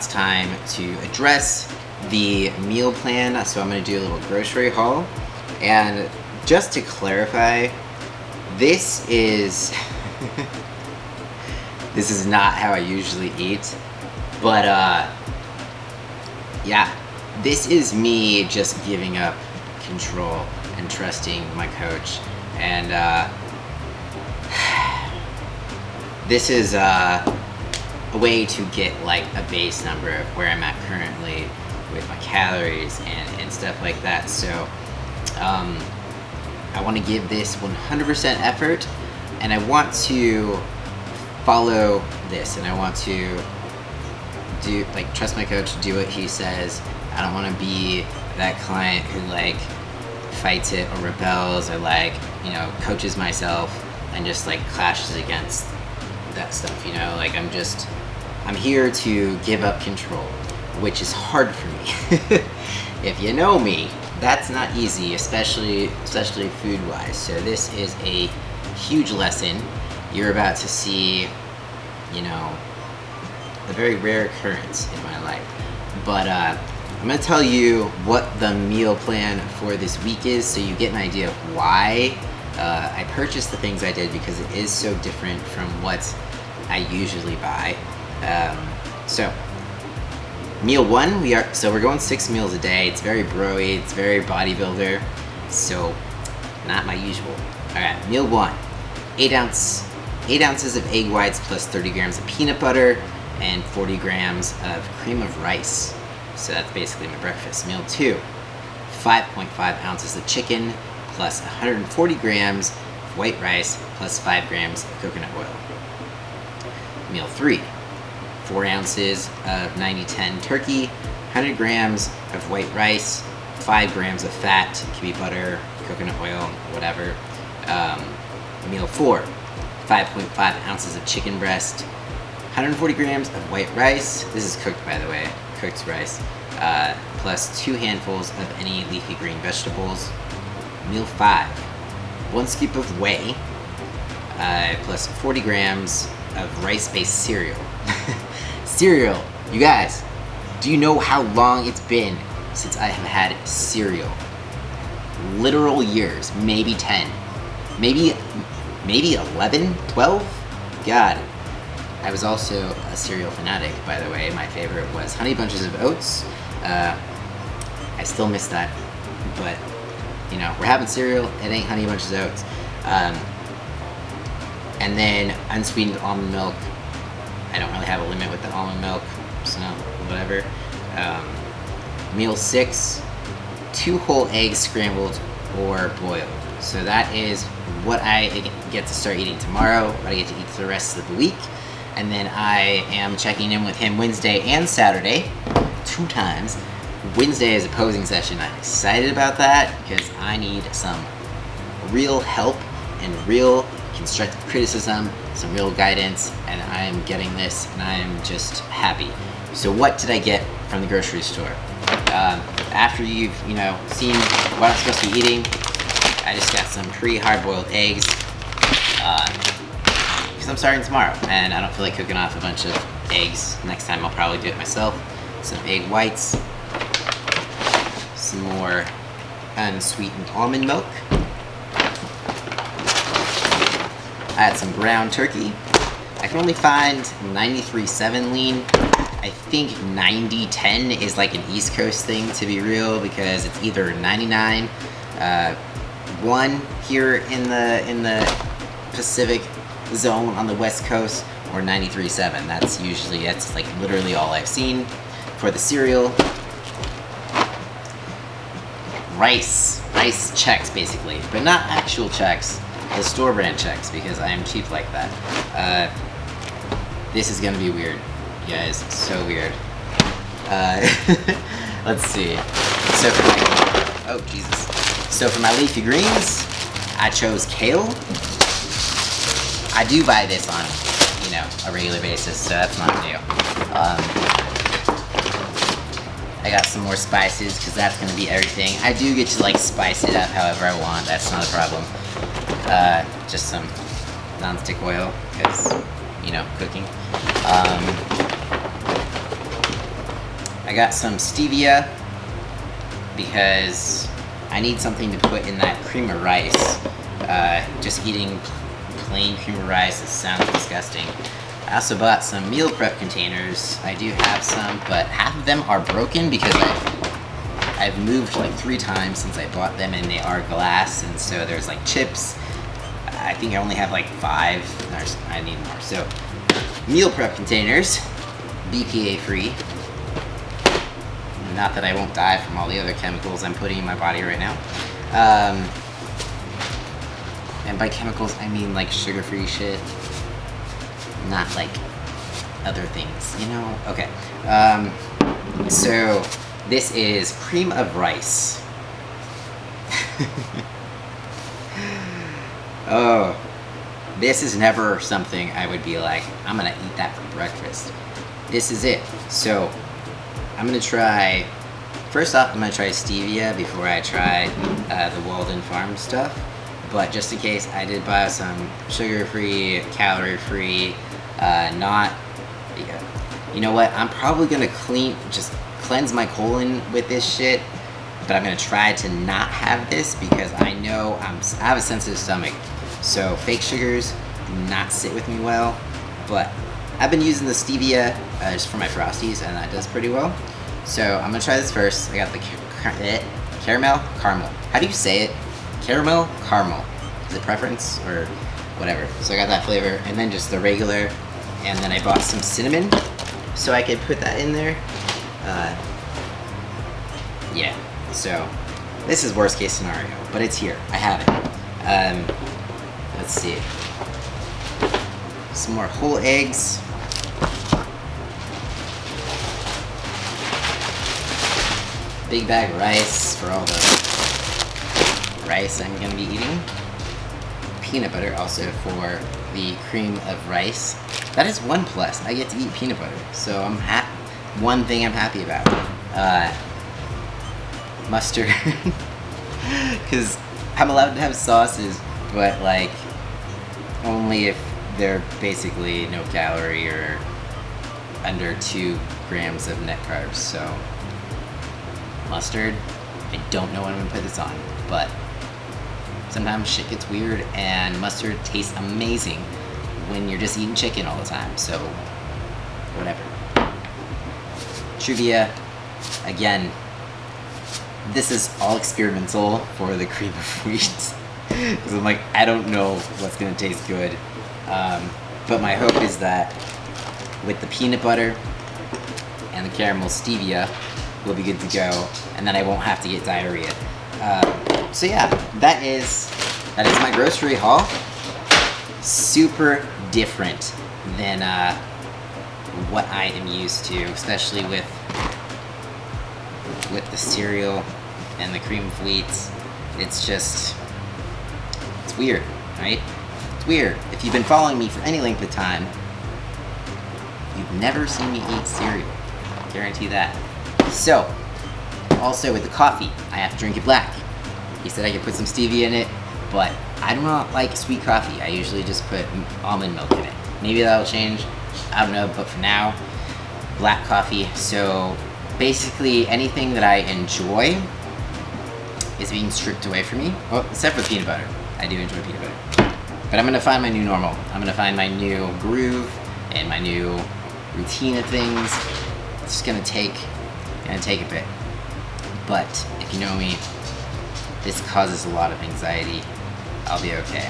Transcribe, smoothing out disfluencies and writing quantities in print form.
it's time to address the meal plan. So I'm going to do a little grocery haul. And just to clarify, this is this is not how I usually eat, but yeah, this is me just giving up control and trusting my coach. And this is a way to get like a base number of where I'm at currently with my calories and stuff like that. So I want to give this 100% effort, and I want to follow this, and I want to trust my coach, do what he says. I don't want to be that client who like fights it or rebels or like, coaches myself and just like clashes against that stuff, like I'm here to give up control, which is hard for me. If you know me, that's not easy, especially food wise. So this is a huge lesson. You're about to see, a very rare occurrence in my life. But I'm gonna tell you what the meal plan for this week is, so you get an idea of why I purchased the things I did, because it is so different from what I usually buy. So meal one, we're going 6 meals a day. It's very bro-y, it's very bodybuilder, so not my usual. All right, meal one, 8 ounces of egg whites plus 30 grams of peanut butter and 40 grams of cream of rice. So that's basically my breakfast. Meal two, 5.5 ounces of chicken plus 140 grams of white rice plus 5 grams of coconut oil. Meal three, 4 ounces of 90-10 turkey, 100 grams of white rice, 5 grams of fat, it can be butter, coconut oil, whatever. Meal four, 5.5 ounces of chicken breast, 140 grams of white rice, this is cooked by the way, cooked rice, plus 2 handfuls of any leafy green vegetables. Meal five, 1 scoop of whey, plus 40 grams of rice-based cereal. Cereal, you guys, do you know how long it's been since I have had cereal? Literal years, maybe 10, maybe 11, 12? God. I was also a cereal fanatic, by the way. My favorite was Honey Bunches of Oats. I still miss that, but we're having cereal, it ain't Honey Bunches of Oats. And then unsweetened almond milk. I don't really have a limit with the almond milk, so whatever. Meal six, 2 whole eggs scrambled or boiled. So that is what I get to start eating tomorrow, what I get to eat for the rest of the week. And then I am checking in with him Wednesday and Saturday, 2 times. Wednesday is a posing session. I'm excited about that because I need some real help and real constructive criticism, some real guidance, and I am getting this, and I am just happy. So what did I get from the grocery store? After you've seen what I'm supposed to be eating, I just got some pre-hard-boiled eggs because I'm starting tomorrow, and I don't feel like cooking off a bunch of eggs. Next time I'll probably do it myself. Some egg whites, some more unsweetened almond milk. I had some ground turkey. I can only find 93.7 lean. I think 90-10 is like an East Coast thing, to be real, because it's either 99 1 here in the Pacific zone on the West Coast, or 93.7. That's like literally all I've seen. For the cereal, rice checks basically, but not actual checks. The store brand checks, because I am cheap like that. This is gonna be weird, you guys. So weird. Let's see. So for my leafy greens, I chose kale. I do buy this on, a regular basis, so that's not new. I got some more spices, because that's gonna be everything. I do get to spice it up however I want. That's not a problem. Just some non-stick oil, because, cooking. I got some stevia because I need something to put in that cream of rice. Just eating plain cream of rice sounds disgusting. I also bought some meal prep containers. I do have some, but half of them are broken because I've moved like 3 times since I bought them, and they are glass, and so there's like chips. I think I only have like 5. I need more. So meal prep containers, BPA free. Not that I won't die from all the other chemicals I'm putting in my body right now. And by chemicals, I mean like sugar-free shit. Not like other things, you know? Okay. So this is cream of rice. Oh, this is never something I would be like, I'm gonna eat that for breakfast. This is it. So I'm gonna try, first off, I'm gonna try stevia before I try the Walden Farm stuff. But just in case, I did buy some sugar-free, calorie-free, not, you know what, I'm probably gonna just cleanse my colon with this shit, but I'm gonna try to not have this because I know I have a sensitive stomach. So fake sugars do not sit with me well, but I've been using the stevia just for my Frosties, and that does pretty well. So I'm gonna try this first. I got the caramel. How do you say it? Caramel, caramel. Is it preference or whatever? So I got that flavor, and then just the regular, and then I bought some cinnamon so I could put that in there. Yeah, so this is worst case scenario, but it's here. I have it. Let's see. Some more whole eggs. Big bag of rice for all the rice I'm gonna be eating. Peanut butter also for the cream of rice. That is one plus. I get to eat peanut butter, so I'm one thing I'm happy about. Mustard, because I'm allowed to have sauces, but like only if they're basically no calorie or under 2 grams of net carbs. So mustard, I don't know when I'm gonna put this on, but sometimes shit gets weird, and mustard tastes amazing when you're just eating chicken all the time, so whatever. Truvia, again, this is all experimental for the cream of wheat, because I'm like, I don't know what's gonna taste good, but my hope is that with the peanut butter and the caramel stevia, we'll be good to go, and then I won't have to get diarrhea. So yeah, that is my grocery haul. Super different than what I am used to, especially with the cereal and the cream of wheat. It's weird, right? It's weird. If you've been following me for any length of time, you've never seen me eat cereal. I guarantee that. So, also with the coffee, I have to drink it black. He said I could put some stevia in it, but I do not like sweet coffee. I usually just put almond milk in it. Maybe that'll change, I don't know, but for now, black coffee. So basically anything that I enjoy is being stripped away from me. Well, except for peanut butter. I do enjoy peanut butter. But I'm gonna find my new normal. I'm gonna find my new groove and my new routine of things. It's just gonna take a bit. But if you know me, this causes a lot of anxiety. I'll be okay.